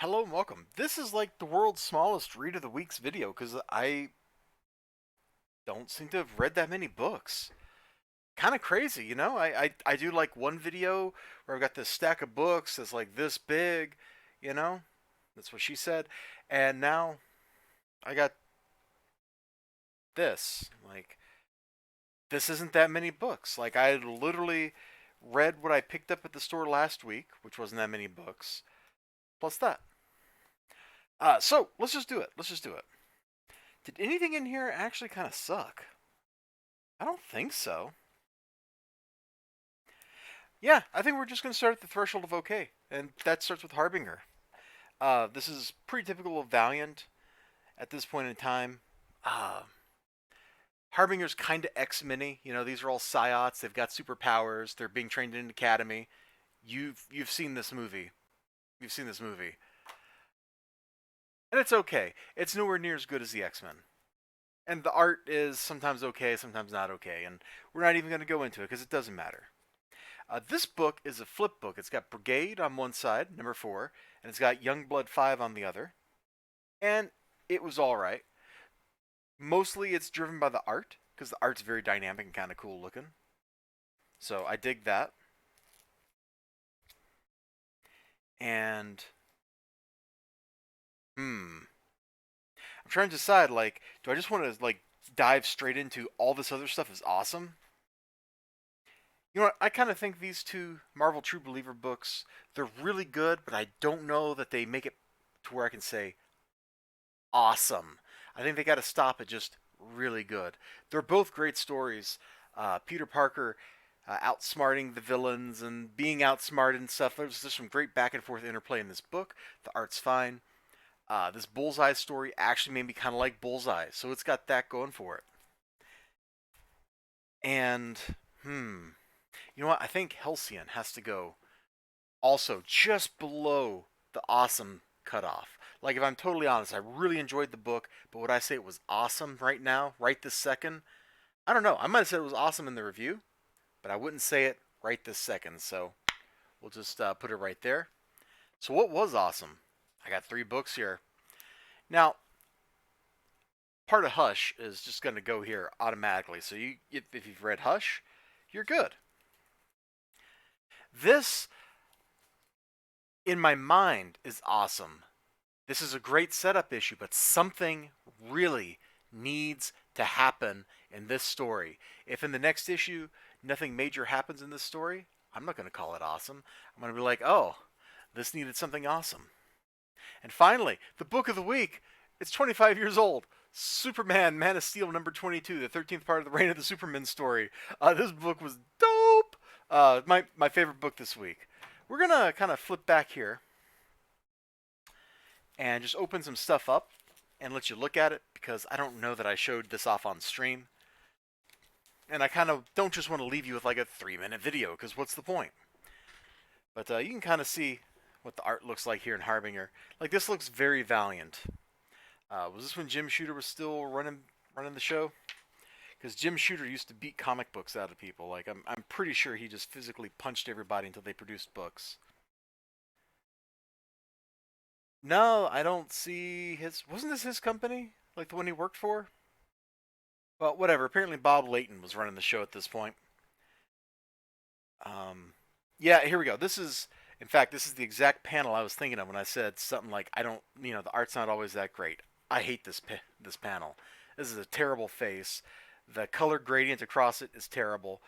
Hello and welcome. This is like the world's smallest read of the week's video because I don't seem to have read that many books. Kind of crazy, you know? I do like one video where I've got this stack of books that's like this big, you know? That's what she said. And now I got this. Like, this isn't that many books. Like, I literally read what I picked up at the store last week, which wasn't that many books, plus that. So let's just do it. Let's just do it. Did anything in here actually kind of suck? I don't think so. Yeah, I think we're just going to start at the threshold of okay, and that starts with Harbinger. This is pretty typical of Valiant at this point in time. Uh, Harbinger's kind of X-Mini. You know, these are all psiots. They've got superpowers. They're being trained in an academy. You've seen this movie. You've seen this movie, and it's okay. It's nowhere near as good as the X-Men. And the art is sometimes okay, sometimes not okay, and we're not even going to go into it because it doesn't matter. This book is a flip book. It's got Brigade on one side, number 4, and it's got Youngblood 5 on the other. And it was alright. Mostly it's driven by the art, because the art's very dynamic and kind of cool looking. So I dig that. And, I'm trying to decide, like, do I just want to, like, dive straight into all this other stuff is awesome? You know what? I kind of think these two Marvel True Believer books, they're really good, but I don't know that they make it to where I can say awesome. I think they got to stop at just really good. They're both great stories. Peter Parker outsmarting the villains and being outsmarted and stuff. There's just some great back and forth interplay in this book. The art's fine. This Bullseye story actually made me kind of like Bullseye, so it's got that going for it. And, you know what? I think Halcyon has to go also just below the awesome cutoff. Like, if I'm totally honest, I really enjoyed the book, but would I say it was awesome right now, right this second? I don't know. I might have said it was awesome in the review, but I wouldn't say it right this second. So we'll just put it right there. So, what was awesome? I got 3 books here. Now, part of Hush is just going to go here automatically. So, if you've read Hush, you're good. This, in my mind, is awesome. This is a great setup issue, but something really needs to happen in this story. If in the next issue nothing major happens in this story, I'm not going to call it awesome. I'm going to be like, oh, this needed something awesome. And finally, the book of the week. It's 25 years old. Superman, Man of Steel, number 22, the 13th part of the Reign of the Superman story. This book was dope. My favorite book this week. We're going to kind of flip back here and just open some stuff up and let you look at it because I don't know that I showed this off on stream. And I kind of don't just want to leave you with like a 3-minute video because what's the point? But you can kind of see what the art looks like here in Harbinger. Like, this looks very Valiant. Was this when Jim Shooter was still running the show? Because Jim Shooter used to beat comic books out of people. Like, I'm pretty sure he just physically punched everybody until they produced books. No, I don't see his. Wasn't this his company? Like the one he worked for? Well, whatever. Apparently, Bob Layton was running the show at this point. Um, yeah, here we go. In fact, this is the exact panel I was thinking of when I said something like, "I don't, the art's not always that great." I hate this panel. This is a terrible face. The color gradient across it is terrible.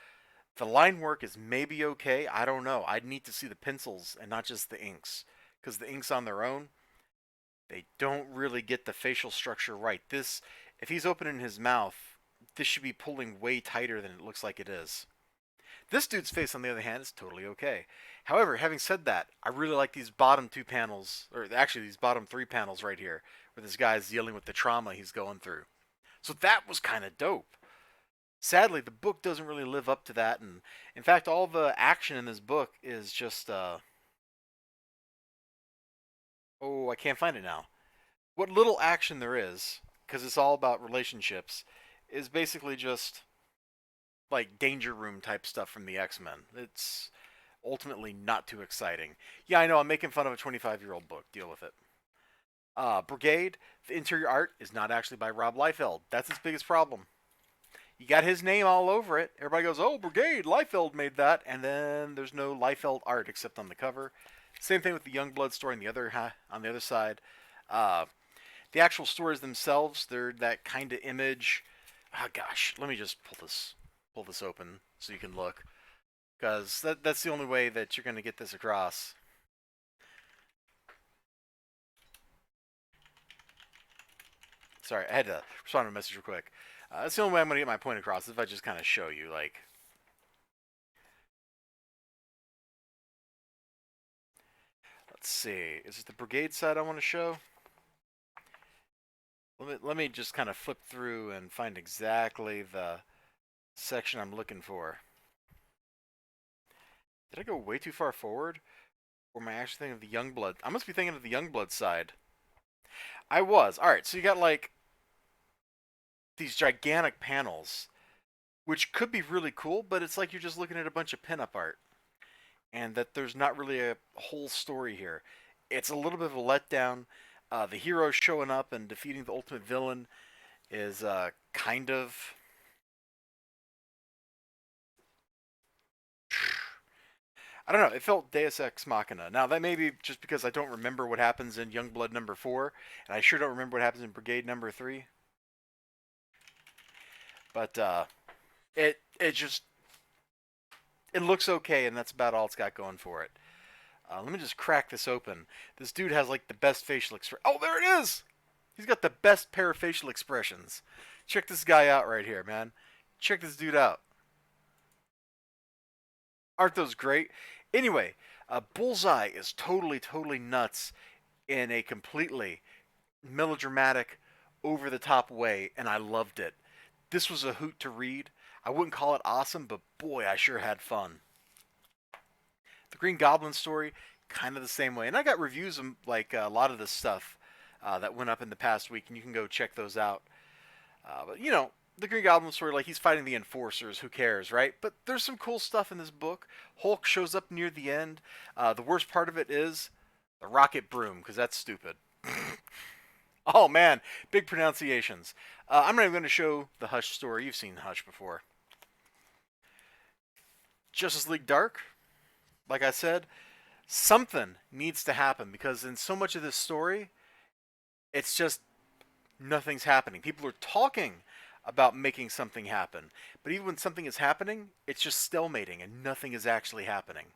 The line work is maybe okay. I don't know. I'd need to see the pencils and not just the inks, because the inks on their own, they don't really get the facial structure right. If he's opening his mouth, this should be pulling way tighter than it looks like it is. This dude's face, on the other hand, is totally okay. However, having said that, I really like these bottom 2 panels, or actually these bottom 3 panels right here, where this guy's dealing with the trauma he's going through. So that was kind of dope. Sadly, the book doesn't really live up to that, and in fact, all the action in this book is just, oh, I can't find it now. What little action there is, because it's all about relationships, is basically just like Danger Room type stuff from the X-Men. It's ultimately not too exciting. Yeah, I know, I'm making fun of a 25-year-old book. Deal with it. Brigade, the interior art is not actually by Rob Liefeld. That's his biggest problem. You got his name all over it. Everybody goes, "Oh, Brigade, Liefeld made that," and then there's no Liefeld art except on the cover. Same thing with the Youngblood story on the other side. Uh, the actual stories themselves, they're that kind of image. Oh gosh, let me just pull this open so you can look, because that's the only way that you're going to get this across. Sorry, I had to respond to a message real quick. That's the only way I'm going to get my point across, if I just kind of show you, like, let's see, is it the Brigade side I want to show? Let me just kind of flip through and find exactly the section I'm looking for. Did I go way too far forward? Or am I actually thinking of the Youngblood? I must be thinking of the Youngblood side. I was. Alright, so you got like these gigantic panels, which could be really cool, but it's like you're just looking at a bunch of pinup art. And that there's not really a whole story here. It's a little bit of a letdown. The hero showing up and defeating the ultimate villain is kind of... I don't know. It felt Deus Ex Machina. Now, that may be just because I don't remember what happens in Youngblood number 4, and I sure don't remember what happens in Brigade number 3. But it just... It looks okay, and that's about all it's got going for it. Let me just crack this open. This dude has like the best facial expression. Oh, there it is! He's got the best pair of facial expressions. Check this guy out right here, man. Check this dude out. Aren't those great? Anyway, Bullseye is totally nuts in a completely melodramatic, over-the-top way, and I loved it. This was a hoot to read. I wouldn't call it awesome, but boy, I sure had fun. The Green Goblin story, kind of the same way. And I got reviews of like a lot of this stuff that went up in the past week, and you can go check those out. But you know, the Green Goblin story, like he's fighting the Enforcers, who cares, right? But there's some cool stuff in this book. Hulk shows up near the end. The worst part of it is the rocket broom, because that's stupid. Oh man, big pronunciations. I'm not even going to show the Hush story. You've seen Hush before. Justice League Dark, like I said, something needs to happen because in so much of this story, it's just nothing's happening. People are talking about making something happen, but even when something is happening, it's just stalemating and nothing is actually happening.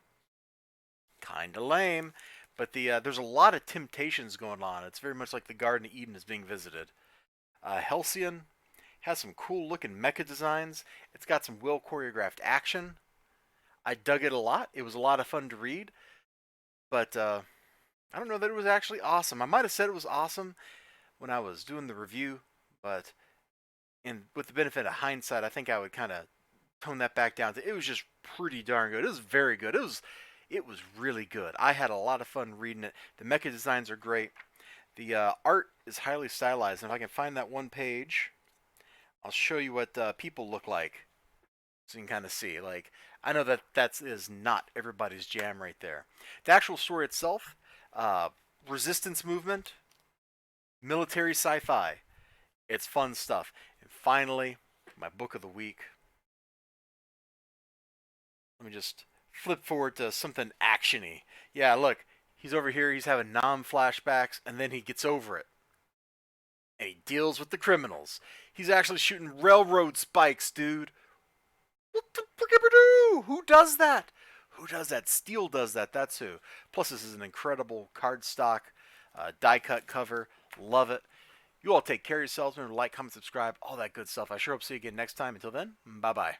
Kinda lame, but there's a lot of temptations going on. It's very much like the Garden of Eden is being visited. Halcyon has some cool looking mecha designs. It's got some well choreographed action. I dug it a lot. It was a lot of fun to read, but I don't know that it was actually awesome. I might have said it was awesome when I was doing the review, but with the benefit of hindsight, I think I would kind of tone that back down to it was just pretty darn good. It was very good. It was really good. I had a lot of fun reading it. The mecha designs are great. The art is highly stylized, and if I can find that one page, I'll show you what people look like, so you can kind of see. Like, I know that is not everybody's jam right there. The actual story itself, resistance movement, military sci-fi. It's fun stuff. And finally, my book of the week. Let me just flip forward to something actiony. Yeah, look, he's over here. He's having flashbacks, and then he gets over it. And he deals with the criminals. He's actually shooting railroad spikes, dude. What the frick-a-doo? Who does that? Who does that? Steel does that. That's who. Plus, this is an incredible cardstock die-cut cover. Love it. You all take care of yourselves. Remember to like, comment, subscribe, all that good stuff. I sure hope to see you again next time. Until then, bye-bye.